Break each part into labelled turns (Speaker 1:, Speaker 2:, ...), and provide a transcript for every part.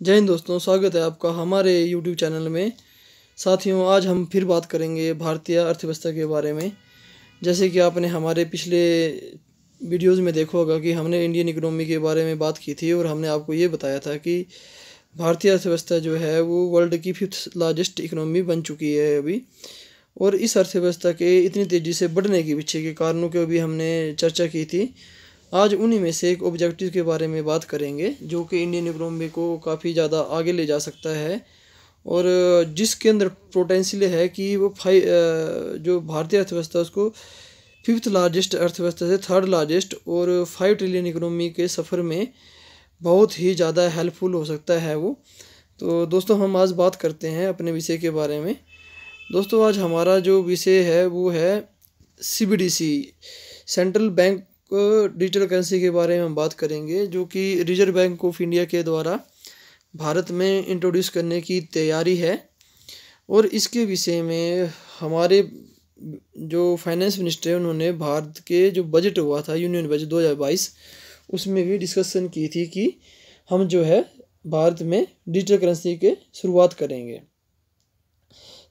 Speaker 1: जय हिंद दोस्तों, स्वागत है आपका हमारे YouTube चैनल में। साथियों, आज हम फिर बात करेंगे भारतीय अर्थव्यवस्था के बारे में। जैसे कि आपने हमारे पिछले वीडियोस में देखा होगा कि हमने इंडियन इकोनॉमी के बारे में बात की थी और हमने आपको ये बताया था कि भारतीय अर्थव्यवस्था जो है वो वर्ल्ड की 5th लार्जेस्ट इकोनॉमी बन चुकी है अभी। और इस अर्थव्यवस्था के इतनी तेज़ी से बढ़ने के पीछे के कारणों की भी हमने चर्चा की थी। आज उन्हीं में से एक ऑब्जेक्टिव के बारे में बात करेंगे जो कि इंडियन इकोनॉमी को काफ़ी ज़्यादा आगे ले जा सकता है और जिसके अंदर पोटेंशियल है कि वो जो भारतीय अर्थव्यवस्था उसको 5th लार्जेस्ट अर्थव्यवस्था से 3rd लार्जेस्ट और 5 ट्रिलियन इकोनॉमी के सफ़र में बहुत ही ज़्यादा हेल्पफुल हो सकता है वो। तो दोस्तों, हम आज बात करते हैं अपने विषय के बारे में। दोस्तों, आज हमारा जो विषय है वो है CBDC, central bank digital currency के बारे में हम बात करेंगे, जो कि रिजर्व बैंक ऑफ इंडिया के द्वारा भारत में इंट्रोड्यूस करने की तैयारी है। और इसके विषय में हमारे जो फाइनेंस मिनिस्टर है उन्होंने भारत के जो बजट हुआ था यूनियन बजट 2022 उसमें भी डिस्कशन की थी कि हम जो है भारत में डिजिटल करेंसी के शुरुआत करेंगे।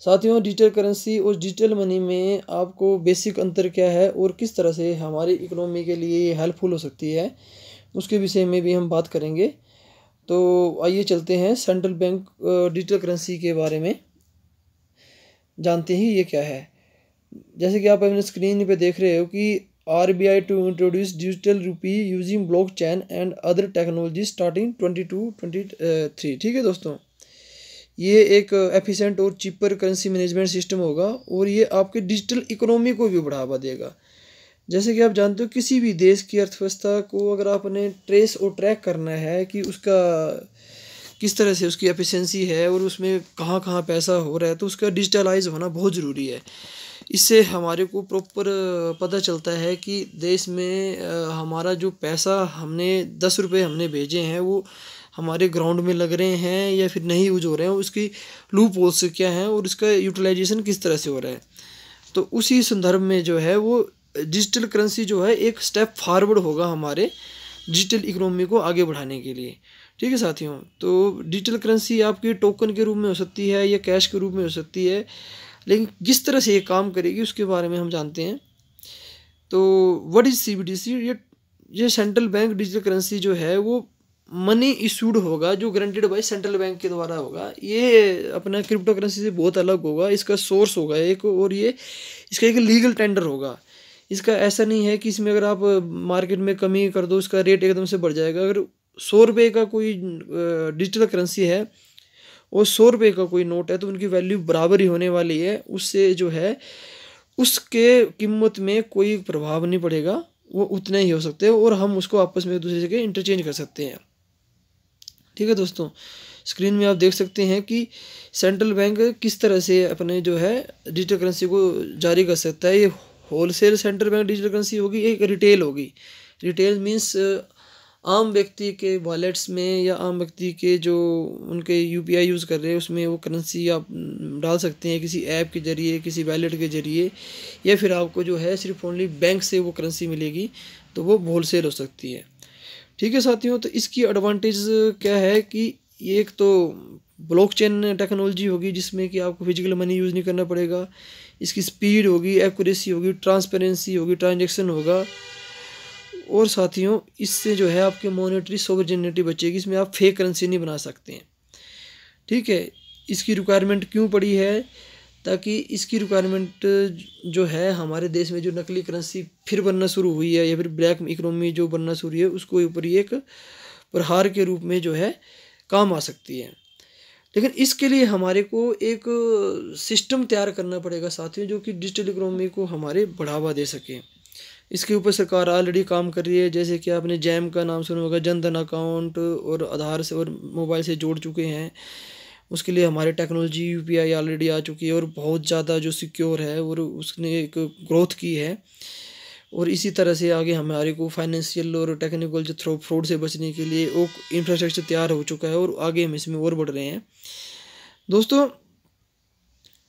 Speaker 1: साथियों, डिजिटल करेंसी और डिजिटल मनी में आपको बेसिक अंतर क्या है और किस तरह से हमारी इकोनॉमी के लिए ये हेल्पफुल हो सकती है, उसके विषय में भी हम बात करेंगे। तो आइए चलते हैं सेंट्रल बैंक डिजिटल करेंसी के बारे में जानते ही ये क्या है। जैसे कि आप अपने स्क्रीन पे देख रहे हो कि RBI to introduce digital rupee using blockchain and other technology starting 2022-23। ठीक है दोस्तों, ये एक एफिशिएंट और चीपर करेंसी मैनेजमेंट सिस्टम होगा और ये आपके डिजिटल इकोनॉमी को भी बढ़ावा देगा। जैसे कि आप जानते हो, किसी भी देश की अर्थव्यवस्था को अगर आपने ट्रेस और ट्रैक करना है कि उसका किस तरह से उसकी एफिशिएंसी है और उसमें कहाँ कहाँ पैसा हो रहा है, तो उसका डिजिटलाइज होना बहुत ज़रूरी है। इससे हमारे को प्रॉपर पता चलता है कि देश में हमारा जो पैसा हमने 10 रुपये हमने भेजे हैं वो हमारे ग्राउंड में लग रहे हैं या फिर नहीं यूज हो रहे हैं, उसकी लूप होल्स क्या हैं और उसका यूटिलाइजेशन किस तरह से हो रहा है। तो उसी संदर्भ में जो है वो डिजिटल करेंसी जो है एक स्टेप फॉरवर्ड होगा हमारे डिजिटल इकोनॉमी को आगे बढ़ाने के लिए। ठीक है साथियों, तो डिजिटल करेंसी आपकी टोकन के रूप में हो सकती है या कैश के रूप में हो सकती है, लेकिन किस तरह से ये काम करेगी उसके बारे में हम जानते हैं। तो व्हाट इज CBDC? ये सेंट्रल बैंक डिजिटल करेंसी जो है वो मनी इशूड होगा जो गारंटेड बाय सेंट्रल बैंक के द्वारा होगा। ये अपना क्रिप्टो करेंसी से बहुत अलग होगा, इसका सोर्स होगा एक, और ये इसका एक लीगल टेंडर होगा। इसका ऐसा नहीं है कि इसमें अगर आप मार्केट में कमी कर दो इसका रेट एकदम से बढ़ जाएगा। अगर 100 रुपये का कोई डिजिटल करेंसी है और 100 रुपये का कोई नोट है तो उनकी वैल्यू बराबर ही होने वाली है। उससे जो है उसके कीमत में कोई प्रभाव नहीं पड़ेगा, वो उतने ही हो सकते हैं और हम उसको आपस में एक दूसरे से इंटरचेंज कर सकते हैं। ठीक है दोस्तों, स्क्रीन में आप देख सकते हैं कि सेंट्रल बैंक किस तरह से अपने जो है डिजिटल करेंसी को जारी कर सकता है। ये wholesale central bank digital currency होगी, एक रिटेल होगी। रिटेल मीन्स आम व्यक्ति के वॉलेट्स में या आम व्यक्ति के जो उनके UPI यूज़ कर रहे हैं उसमें वो करेंसी आप डाल सकते हैं किसी ऐप के ज़रिए, किसी वैलेट के ज़रिए, या फिर आपको जो है सिर्फ ओनली बैंक से वो करेंसी मिलेगी, तो वो होलसेल हो सकती है। ठीक है साथियों, तो इसकी एडवांटेज क्या है कि ये एक तो ब्लॉकचेन टेक्नोलॉजी होगी जिसमें कि आपको फिजिकल मनी यूज़ नहीं करना पड़ेगा। इसकी स्पीड होगी, एक्यूरेसी होगी, ट्रांसपेरेंसी होगी, ट्रांजैक्शन होगा। और साथियों, इससे जो है आपके मॉनेटरी सॉवरेनिटी बचेगी, इसमें आप फेक करेंसी नहीं बना सकते हैं। ठीक है, इसकी रिक्वायरमेंट क्यों पड़ी है? ताकि इसकी रिक्वायरमेंट जो है हमारे देश में जो नकली करेंसी फिर बनना शुरू हुई है या फिर ब्लैक इकोनॉमी जो बनना शुरू है उसको ऊपर ही एक प्रहार के रूप में जो है काम आ सकती है। लेकिन इसके लिए हमारे को एक सिस्टम तैयार करना पड़ेगा साथियों, जो कि डिजिटल इकोनॉमी को हमारे बढ़ावा दे सके। इसके ऊपर सरकार ऑलरेडी काम कर रही है। जैसे कि आपने जैम का नाम सुना होगा, जन धन अकाउंट और आधार से और मोबाइल से जोड़ चुके हैं। उसके लिए हमारे टेक्नोलॉजी UPI ऑलरेडी आ चुकी है और बहुत ज़्यादा जो सिक्योर है और उसने एक ग्रोथ की है। और इसी तरह से आगे हमारे को फाइनेंशियल और टेक्निकल जो थ्रो फ्रॉड से बचने के लिए वो इंफ्रास्ट्रक्चर तैयार हो चुका है और आगे हम इसमें और बढ़ रहे हैं। दोस्तों,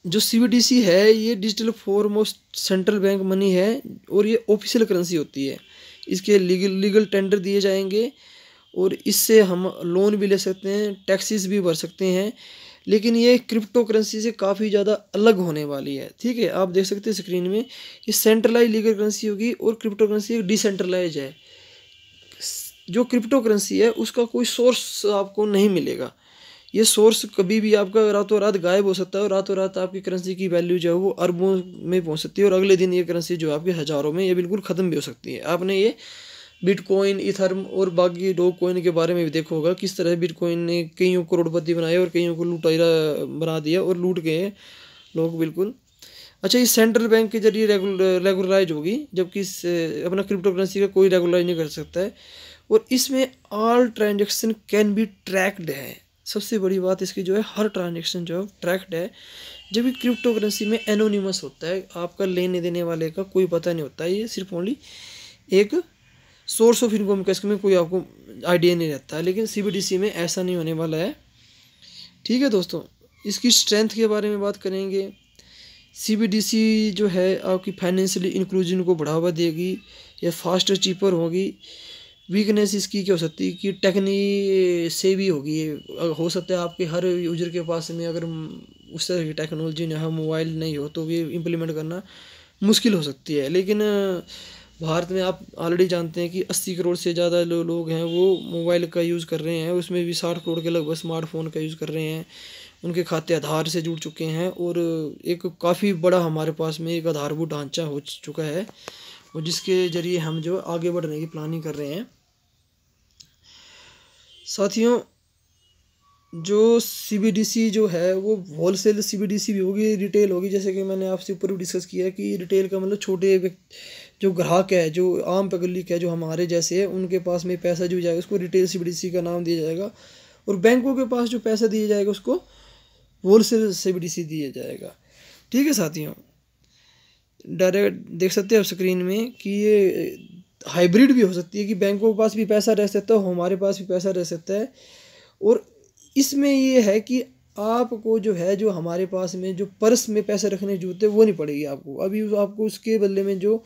Speaker 1: जो CBDC है ये digital foremost central bank money है और ये ऑफिशियल करेंसी होती है। इसके लीगल टेंडर दिए जाएंगे और इससे हम लोन भी ले सकते हैं, टैक्सेस भी भर सकते हैं। लेकिन ये क्रिप्टो करेंसी से काफ़ी ज़्यादा अलग होने वाली है। ठीक है, आप देख सकते हैं स्क्रीन में, ये सेंट्रलाइज लीगल करेंसी होगी और क्रिप्टो करेंसी एक डिसेंट्रलाइज है। जो क्रिप्टो करेंसी है उसका कोई सोर्स आपको नहीं मिलेगा। ये सोर्स कभी भी आपका रातों रात गायब हो सकता है और रातों रात आपकी करेंसी की वैल्यू जो है वो अरबों में पहुंच सकती है और अगले दिन ये करेंसी जो है आपके हज़ारों में ये बिल्कुल ख़त्म भी हो सकती है। आपने ये बिटकॉइन, इथर्म और बाकी डॉग कॉइन के बारे में भी देखा होगा, किस तरह बिटकॉइन ने कईयों करोड़पति बनाए और कईयों को लुटाया बना दिया और लूट गए लोग बिल्कुल। अच्छा, ये सेंट्रल बैंक के जरिए रेगुलराइज होगी, जबकि अपना क्रिप्टो करेंसी का कोई रेगुलराइज नहीं कर सकता है। और इसमें all transaction can be tracked है। सबसे बड़ी बात इसकी जो है, हर ट्रांजेक्शन जो है ट्रैक्ड है। जबकि क्रिप्टो करेंसी में एनोनिमस होता है, आपका लेने देने वाले का कोई पता नहीं होता है। ये सिर्फ ओनली एक सोर्स ऑफ इनकम का इसमें कोई आपको आइडिया नहीं रहता है। लेकिन सीबीडीसी में ऐसा नहीं होने वाला है। ठीक है दोस्तों, इसकी स्ट्रेंथ के बारे में बात करेंगे। सीबीडीसी जो है आपकी फाइनेंशियली इंक्लूजन को बढ़ावा देगी, या फास्टर चीपर होगी। वीकनेस इसकी क्या हो सकती है कि टेक्नी से भी होगी। हो सकता है आपके हर यूजर के पास में अगर उस तरह की टेक्नोलॉजी ना हो, मोबाइल नहीं हो, तो ये इम्प्लीमेंट करना मुश्किल हो सकती है। लेकिन भारत में आप ऑलरेडी जानते हैं कि 80 करोड़ से ज़्यादा लोग हैं वो मोबाइल का यूज़ कर रहे हैं। उसमें भी 60 करोड़ के लगभग स्मार्टफोन का यूज़ कर रहे हैं। उनके खाते आधार से जुड़ चुके हैं और एक काफ़ी बड़ा हमारे पास में एक आधारभूत ढांचा हो चुका है, और जिसके ज़रिए हम जो आगे बढ़ने की प्लानिंग कर रहे हैं। साथियों, जो सीबीडीसी जो है वो होलसेल सीबीडीसी भी होगी, रिटेल होगी। जैसे कि मैंने आपसे ऊपर भी डिस्कस किया कि रिटेल का मतलब छोटे जो ग्राहक है, जो आम पब्लिक है, जो हमारे जैसे है, उनके पास में पैसा जो जाएगा उसको रिटेल सीबीडीसी का नाम दिया जाएगा। और बैंकों के पास जो पैसा दिया जाएगा उसको होलसेल सीबीडीसी दिया जाएगा। ठीक है साथियों, डायरेक्ट देख सकते हैं आप स्क्रीन में कि ये हाइब्रिड भी हो सकती है कि बैंकों के पास भी पैसा रह सकता है, हमारे पास भी पैसा रह सकता है। और इसमें ये है कि आपको जो है, जो हमारे पास में जो पर्स में पैसे रखने की जरूरत है वो नहीं पड़ेगी आपको। अभी आपको उसके बदले में जो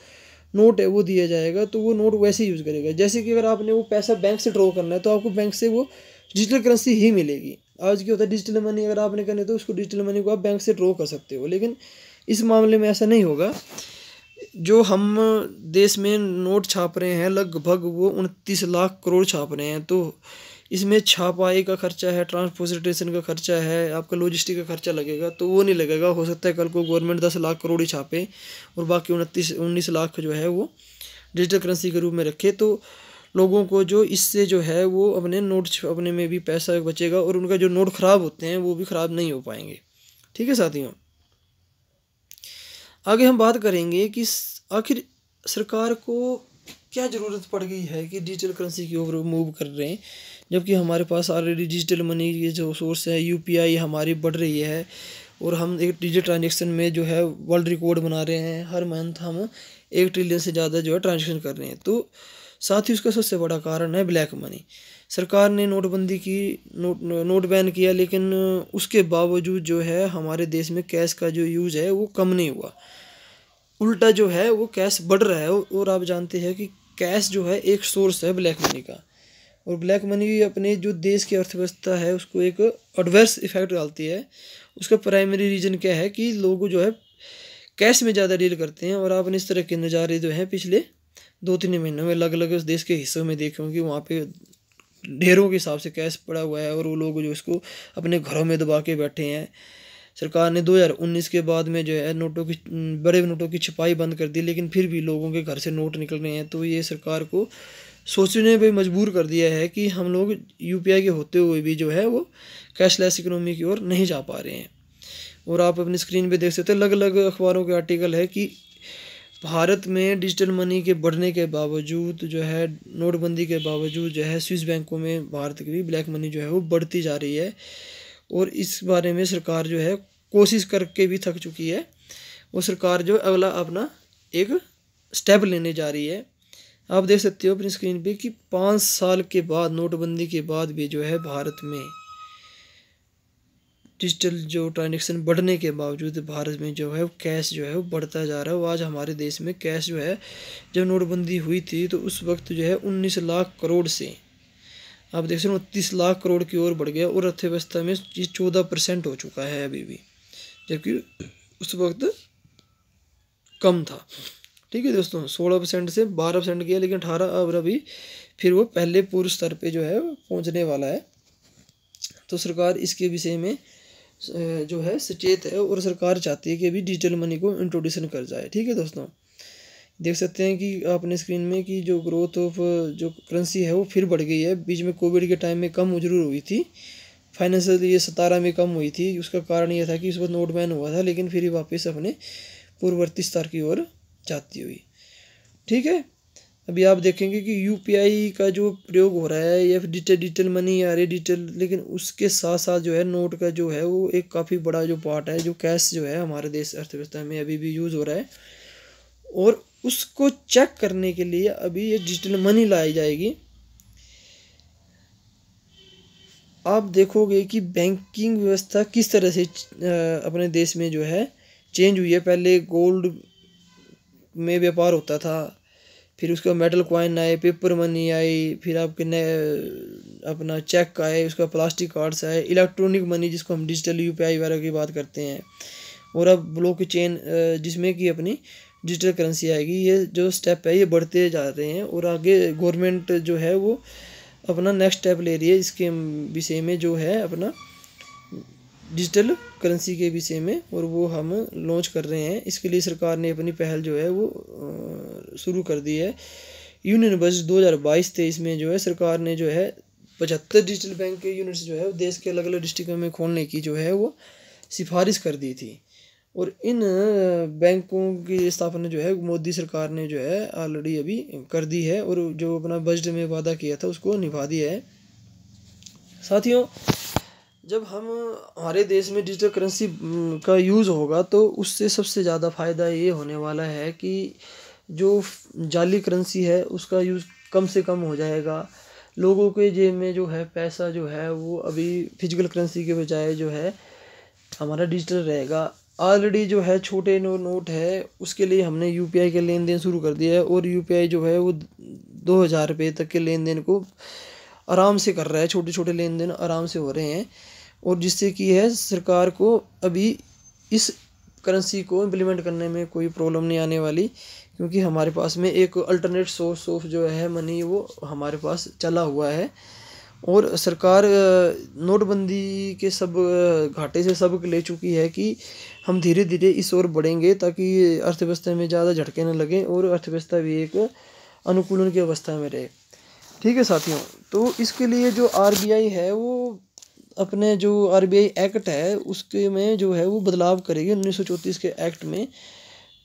Speaker 1: नोट है वो दिया जाएगा, तो वो नोट वैसे ही यूज़ करेगा। जैसे कि अगर आपने वो पैसा बैंक से ड्रॉ करना है तो आपको बैंक से वो डिजिटल करेंसी ही मिलेगी। आज क्या होता है, डिजिटल मनी अगर आपने करनी तो उसको डिजिटल मनी को आप बैंक से ड्रॉ कर सकते हो। लेकिन इस मामले में ऐसा नहीं होगा। जो हम देश में नोट छाप रहे हैं लगभग वो 29 लाख करोड़ छाप रहे हैं। तो इसमें छापाई का खर्चा है, ट्रांसपोर्टेशन का खर्चा है, आपका लॉजिस्टिक का खर्चा लगेगा, तो वो नहीं लगेगा। हो सकता है कल को गवर्नमेंट 10 लाख करोड़ ही छापे और बाकी 19 लाख जो है वो डिजिटल करेंसी के रूप में रखे। तो लोगों को जो इससे जो है वो अपने नोट छापने में भी पैसा बचेगा और उनका जो नोट ख़राब होते हैं वो भी ख़राब नहीं हो पाएंगे। ठीक है साथियों, आगे हम बात करेंगे कि आखिर सरकार को क्या ज़रूरत पड़ गई है कि डिजिटल करेंसी की ओर मूव कर रहे हैं, जबकि हमारे पास ऑलरेडी डिजिटल मनी की जो सोर्स है यूपीआई हमारी बढ़ रही है और हम एक डिजिटल ट्रांजेक्शन में जो है वर्ल्ड रिकॉर्ड बना रहे हैं। हर मंथ हम 1 ट्रिलियन से ज़्यादा जो है ट्रांजेक्शन कर रहे हैं। तो साथ ही उसका सबसे बड़ा कारण है ब्लैक मनी। सरकार ने नोटबंदी की, नोट बैन किया, लेकिन उसके बावजूद जो है हमारे देश में कैश का जो यूज़ है वो कम नहीं हुआ, उल्टा जो है वो कैश बढ़ रहा है। और आप जानते हैं कि कैश जो है एक सोर्स है ब्लैक मनी का, और ब्लैक मनी अपने जो देश की अर्थव्यवस्था है उसको एक एडवर्स इफेक्ट डालती है। उसका प्राइमरी रीज़न क्या है कि लोग जो है कैश में ज़्यादा डील करते हैं। और आपने इस तरह के नज़ारे जो हैं पिछले 2-3 महीनों में अलग अलग देश के हिस्सों में देखे होंगे, वहाँ पे ढेरों के हिसाब से कैश पड़ा हुआ है और वो लोग जो इसको अपने घरों में दबा के बैठे हैं। सरकार ने 2019 के बाद में जो है बड़े नोटों की छपाई बंद कर दी, लेकिन फिर भी लोगों के घर से नोट निकल रहे हैं। तो ये सरकार को सोचने पे मजबूर कर दिया है कि हम लोग यूपीआई के होते हुए भी जो है वो कैशलेस इकोनॉमी की ओर नहीं जा पा रहे हैं। और आप अपनी स्क्रीन पे देख सकते हैं अलग अलग अखबारों के आर्टिकल है कि भारत में डिजिटल मनी के बढ़ने के बावजूद जो है, नोटबंदी के बावजूद जो है, स्विस बैंकों में भारत की भी ब्लैक मनी जो है वो बढ़ती जा रही है। और इस बारे में सरकार जो है कोशिश करके भी थक चुकी है। वो सरकार जो अगला अपना एक स्टेप लेने जा रही है। आप देख सकते हो अपनी स्क्रीन पे कि 5 साल के बाद, नोटबंदी के बाद भी जो है भारत में डिजिटल जो ट्रांजेक्शन बढ़ने के बावजूद भारत में जो है कैश जो है वो बढ़ता जा रहा है। वो आज हमारे देश में कैश जो है, जब नोटबंदी हुई थी तो उस वक्त जो है 19 लाख करोड़ से आप देख सकते हो 29 लाख करोड़ की ओर बढ़ गया और अर्थव्यवस्था में ये 14% हो चुका है अभी भी, जबकि उस वक्त कम था। ठीक है दोस्तों, 16% से 12% गया, लेकिन 18 अब अभी फिर वो पहले पूर्व स्तर पे जो है पहुंचने वाला है। तो सरकार इसके विषय में जो है सचेत है और सरकार चाहती है कि अभी डिजिटल मनी को इंट्रोड्यूसन कर जाए। ठीक है दोस्तों, देख सकते हैं कि आपने स्क्रीन में कि जो ग्रोथ ऑफ जो करेंसी है वो फिर बढ़ गई है। बीच में कोविड के टाइम में कम जरूर हुई थी, फाइनेंशियल ये 17 में कम हुई थी। उसका कारण ये था कि उस वक्त नोट बैन हुआ था, लेकिन फिर वापस अपने पूर्ववर्ती स्तर की ओर जाती हुई। ठीक है, अभी आप देखेंगे कि यूपीआई का जो प्रयोग हो रहा है या फिर डिजिटल मनी आ रही है डिजिटल, लेकिन उसके साथ साथ जो है नोट का जो है वो एक काफ़ी बड़ा जो पार्ट है, जो कैश जो है हमारे देश अर्थव्यवस्था में अभी भी यूज़ हो रहा है। और उसको चेक करने के लिए अभी ये डिजिटल मनी लाई जाएगी। आप देखोगे कि बैंकिंग व्यवस्था किस तरह से अपने देश में जो है चेंज हुई है। पहले गोल्ड में व्यापार होता था, फिर उसका मेटल कॉइन आए, पेपर मनी आई, फिर आपके नए अपना चेक आए, उसका प्लास्टिक कार्ड्स आए, इलेक्ट्रॉनिक मनी जिसको हम डिजिटल यूपीआई वगैरह की बात करते हैं, और अब ब्लॉक चेन जिसमें कि अपनी डिजिटल करेंसी आएगी। ये जो स्टेप है ये बढ़ते जा रहे हैं और आगे गवर्नमेंट जो है वो अपना नेक्स्ट स्टेप ले रही है इसके विषय में, जो है अपना डिजिटल करेंसी के विषय में, और वो हम लॉन्च कर रहे हैं। इसके लिए सरकार ने अपनी पहल जो है वो शुरू कर दी है। यूनियन बजट 2022-23 में जो है सरकार ने जो है 75 डिजिटल बैंक के यूनिट्स जो है देश के अलग अलग डिस्ट्रिक्टों में खोलने की जो है वो सिफारिश कर दी थी। और इन बैंकों की स्थापना जो है मोदी सरकार ने जो है ऑलरेडी अभी कर दी है, और जो अपना बजट में वादा किया था उसको निभा दिया है। साथियों, जब हम हमारे देश में डिजिटल करेंसी का यूज़ होगा तो उससे सबसे ज़्यादा फ़ायदा ये होने वाला है कि जो जाली करेंसी है उसका यूज़ कम से कम हो जाएगा। लोगों के जेब में जो है पैसा जो है वो अभी फिजिकल करेंसी के बजाय जो है हमारा डिजिटल रहेगा। ऑलरेडी जो है छोटे नोट है उसके लिए हमने यूपीआई के लेन देन शुरू कर दिया है, और यूपीआई जो है वो 2000 रुपये तक के लेन देन को आराम से कर रहा है। छोटे छोटे लेन देन आराम से हो रहे हैं, और जिससे कि है सरकार को अभी इस करेंसी को इम्प्लीमेंट करने में कोई प्रॉब्लम नहीं आने वाली, क्योंकि हमारे पास में एक अल्टरनेट सोर्स ऑफ जो है मनी वो हमारे पास चला हुआ है। और सरकार नोटबंदी के सब घाटे से सबक ले चुकी है कि हम धीरे धीरे इस ओर बढ़ेंगे ताकि अर्थव्यवस्था में ज़्यादा झटके न लगें और अर्थव्यवस्था भी एक अनुकूलन की अवस्था में रहे। ठीक है साथियों, तो इसके लिए जो आरबीआई है वो अपने जो आरबीआई एक्ट है उसके में जो है वो बदलाव करेगी 1934 के एक्ट में,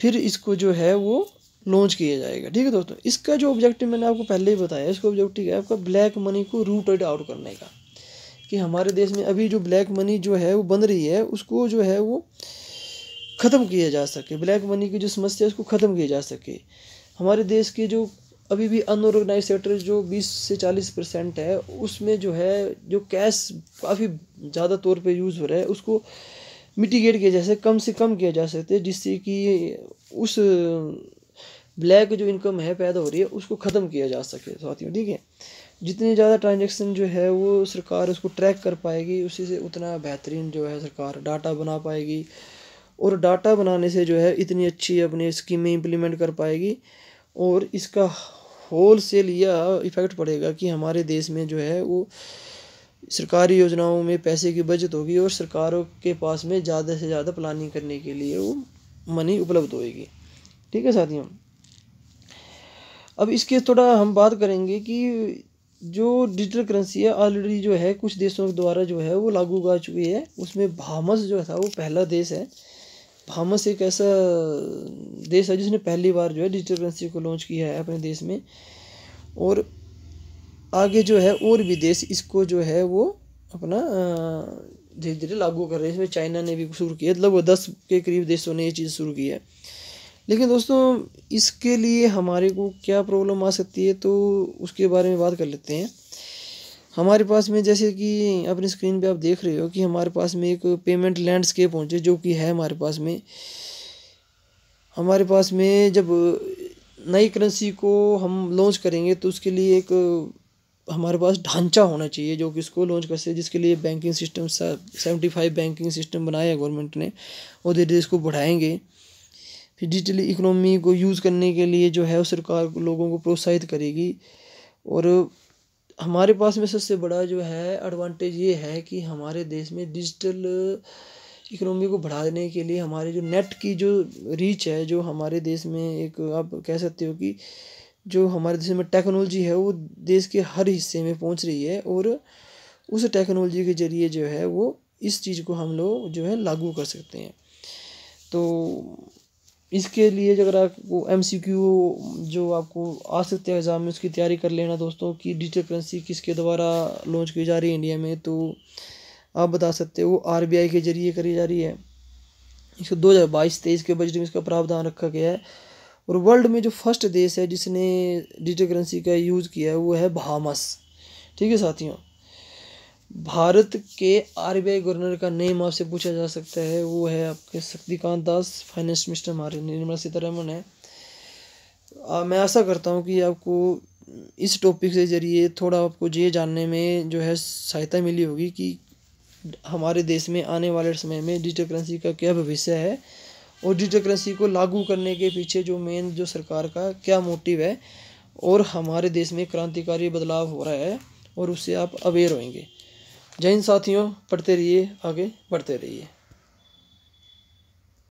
Speaker 1: फिर इसको जो है वो लॉन्च किया जाएगा। ठीक है दोस्तों, इसका जो ऑब्जेक्टिव मैंने आपको पहले ही बताया, इसका ऑब्जेक्टिव है आपका ब्लैक मनी को रूटेड आउट करने का, कि हमारे देश में अभी जो ब्लैक मनी जो है वो बन रही है उसको जो है वो ख़त्म किया जा सके। ब्लैक मनी की जो समस्या है उसको ख़त्म किया जा सके। हमारे देश के जो अभी भी अनऑर्गेनाइज सेक्टर जो 20 से 40% है उसमें जो है जो कैश काफ़ी ज़्यादा तौर पे यूज़ हो रहा है उसको मिटिगेट किया जा सके, कम से कम किया जा सकते हैं, जिससे कि उस ब्लैक जो इनकम है पैदा हो रही है उसको ख़त्म किया जा सके साथियों। ठीक है, जितनी ज़्यादा ट्रांजैक्शन जो है वो सरकार उसको ट्रैक कर पाएगी, उसी से उतना बेहतरीन जो है सरकार डाटा बना पाएगी, और डाटा बनाने से जो है इतनी अच्छी अपनी स्कीमें इम्प्लीमेंट कर पाएगी, और इसका होल सेल यह इफ़ेक्ट पड़ेगा कि हमारे देश में जो है वो सरकारी योजनाओं में पैसे की बचत होगी और सरकारों के पास में ज़्यादा से ज़्यादा प्लानिंग करने के लिए वो मनी उपलब्ध होएगी। ठीक है साथियों, अब इसके थोड़ा हम बात करेंगे कि जो डिजिटल करेंसी है ऑलरेडी जो है कुछ देशों के द्वारा जो है वो लागू कर चुकी है। उसमें बहामस जो था वो पहला देश है। बहामस एक ऐसा देश है जिसने पहली बार जो है डिजिटल करेंसी को लॉन्च किया है अपने देश में, और आगे जो है और भी देश इसको जो है वो अपना धीरे धीरे लागू कर रहे हैं। इसमें चाइना ने भी शुरू किया, लगभग 10 के करीब देशों ने ये चीज़ शुरू की है। लेकिन दोस्तों इसके लिए हमारे को क्या प्रॉब्लम आ सकती है तो उसके बारे में बात कर लेते हैं। हमारे पास में जैसे कि अपनी स्क्रीन पे आप देख रहे हो कि हमारे पास में एक पेमेंट लैंडस्केप पहुंचे जो कि है हमारे पास में जब नई करेंसी को हम लॉन्च करेंगे तो उसके लिए एक हमारे पास ढांचा होना चाहिए जो कि इसको लॉन्च कर सके, जिसके लिए बैंकिंग सिस्टम 75 बैंकिंग सिस्टम बनाया है गवर्नमेंट ने, और धीरे धीरे इसको बढ़ाएंगे। फिर डिजिटल इकोनॉमी को यूज़ करने के लिए जो है वो सरकार लोगों को प्रोत्साहित करेगी। और हमारे पास में सबसे बड़ा जो है एडवांटेज ये है कि हमारे देश में डिजिटल इकोनॉमी को बढ़ाने के लिए हमारे जो नेट की जो रीच है, जो हमारे देश में एक आप कह सकते हो कि जो हमारे देश में टेक्नोलॉजी है वो देश के हर हिस्से में पहुंच रही है, और उस टेक्नोलॉजी के ज़रिए जो है वो इस चीज़ को हम लोग जो है लागू कर सकते हैं। तो इसके लिए अगर आपको MCQ जो आपको आ सकते हैं एग्ज़ाम में, उसकी तैयारी कर लेना दोस्तों कि डिजिटल करेंसी किसके द्वारा लॉन्च की जा रही है इंडिया में। तो आप बता सकते हो RBI के ज़रिए करी जा रही है। इसको 2022-23 के बजट में इसका प्रावधान रखा गया है। और वर्ल्ड में जो फर्स्ट देश है जिसने डिजिटल करेंसी का यूज़ किया है वो है बहामास। ठीक है साथियों, भारत के RBI गवर्नर का नेम आपसे पूछा जा सकता है, वो है आपके शक्तिकांत दास। फाइनेंस मिनिस्टर हमारे निर्मला सीतारमण है। मैं आशा करता हूँ कि आपको इस टॉपिक के ज़रिए थोड़ा आपको ये जानने में जो है सहायता मिली होगी कि हमारे देश में आने वाले समय में डिजिटल करेंसी का क्या भविष्य है, और डिजिटल करेंसी को लागू करने के पीछे जो मेन जो सरकार का क्या मोटिव है, और हमारे देश में क्रांतिकारी बदलाव हो रहा है, और उससे आप अवेयर होंगे। जय हिंद साथियों, पढ़ते रहिए, आगे बढ़ते रहिए।